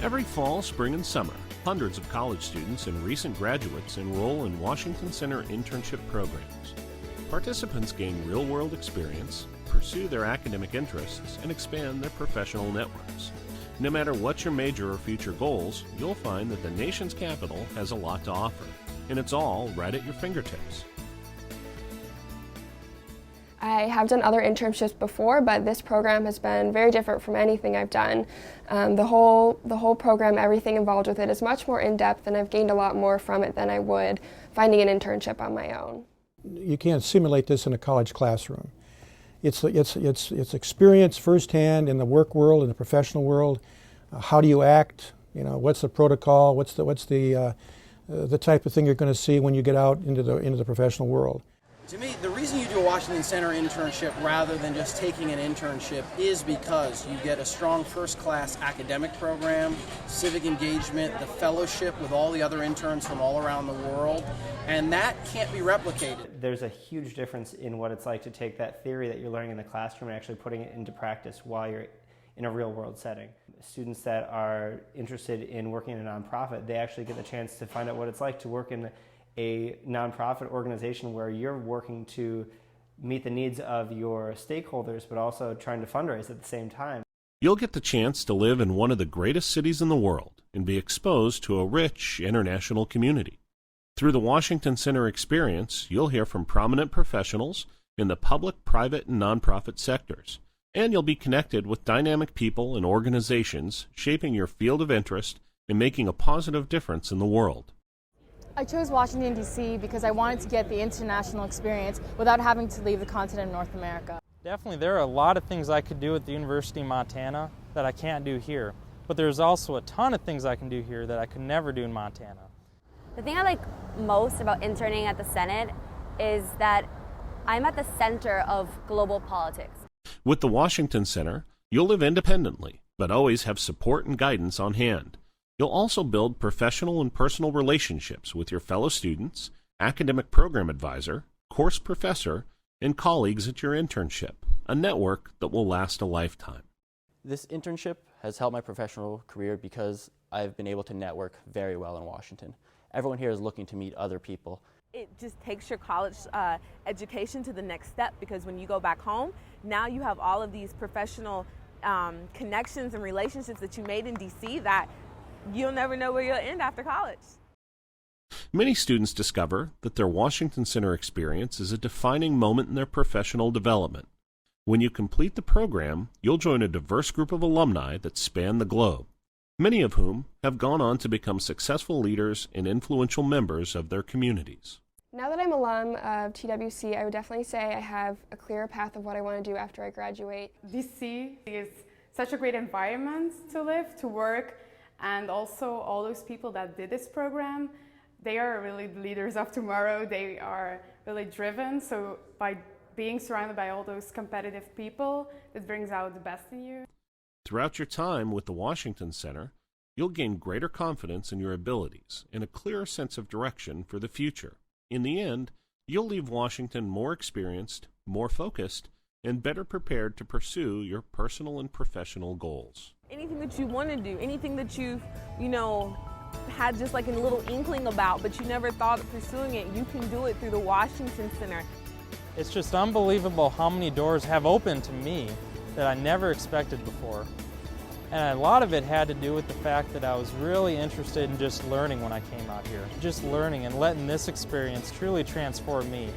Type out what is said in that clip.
Every fall, spring, and summer, hundreds of college students and recent graduates enroll in Washington Center internship programs. Participants gain real-world experience, pursue their academic interests, and expand their professional networks. No matter what your major or future goals, you'll find that the nation's capital has a lot to offer, and it's all right at your fingertips. I have done other internships before, but this program has been very different from anything I've done. The whole program, everything involved with it is much more in-depth, and I've gained a lot more from it than I would finding an internship on my own. You can't simulate this in a college classroom. It's experience firsthand in the work world, in the professional world. How do you act? You know, what's the protocol? What's the type of thing you're going to see when you get out into the professional world? To me, the reason you do a Washington Center internship rather than just taking an internship is because you get a strong first-class academic program, civic engagement, the fellowship with all the other interns from all around the world, and that can't be replicated. There's a huge difference in what it's like to take that theory that you're learning in the classroom and actually putting it into practice while you're in a real-world setting. Students that are interested in working in a nonprofit, they actually get the chance to find out what it's like to work in a nonprofit organization where you're working to meet the needs of your stakeholders, but also trying to fundraise at the same time. You'll get the chance to live in one of the greatest cities in the world and be exposed to a rich international community. Through the Washington Center experience, you'll hear from prominent professionals in the public, private, and nonprofit sectors, and you'll be connected with dynamic people and organizations shaping your field of interest and making a positive difference in the world. I chose Washington, D.C. because I wanted to get the international experience without having to leave the continent of North America. Definitely, there are a lot of things I could do at the University of Montana that I can't do here. But there's also a ton of things I can do here that I could never do in Montana. The thing I like most about interning at the Senate is that I'm at the center of global politics. With the Washington Center, you'll live independently, but always have support and guidance on hand. You'll also build professional and personal relationships with your fellow students, academic program advisor, course professor, and colleagues at your internship, a network that will last a lifetime. This internship has helped my professional career because I've been able to network very well in Washington. Everyone here is looking to meet other people. It just takes your college education to the next step, because when you go back home, now you have all of these professional connections and relationships that you made in D.C. that you'll never know where you'll end after college. Many students discover that their Washington Center experience is a defining moment in their professional development. When you complete the program, you'll join a diverse group of alumni that span the globe, many of whom have gone on to become successful leaders and influential members of their communities. Now that I'm alum of TWC, I would definitely say I have a clearer path of what I want to do after I graduate. DC is such a great environment to live, to work, and also all those people that did this program, they are really the leaders of tomorrow. They are really driven, so by being surrounded by all those competitive people, it brings out the best in you. Throughout your time with the Washington Center, you'll gain greater confidence in your abilities and a clearer sense of direction for the future. In the end, you'll leave Washington more experienced, more focused, and better prepared to pursue your personal and professional goals. Anything that you want to do, anything that you had just like a little inkling about, but you never thought of pursuing it, you can do it through the Washington Center. It's just unbelievable how many doors have opened to me that I never expected before. And a lot of it had to do with the fact that I was really interested in just learning when I came out here. Just learning and letting this experience truly transform me.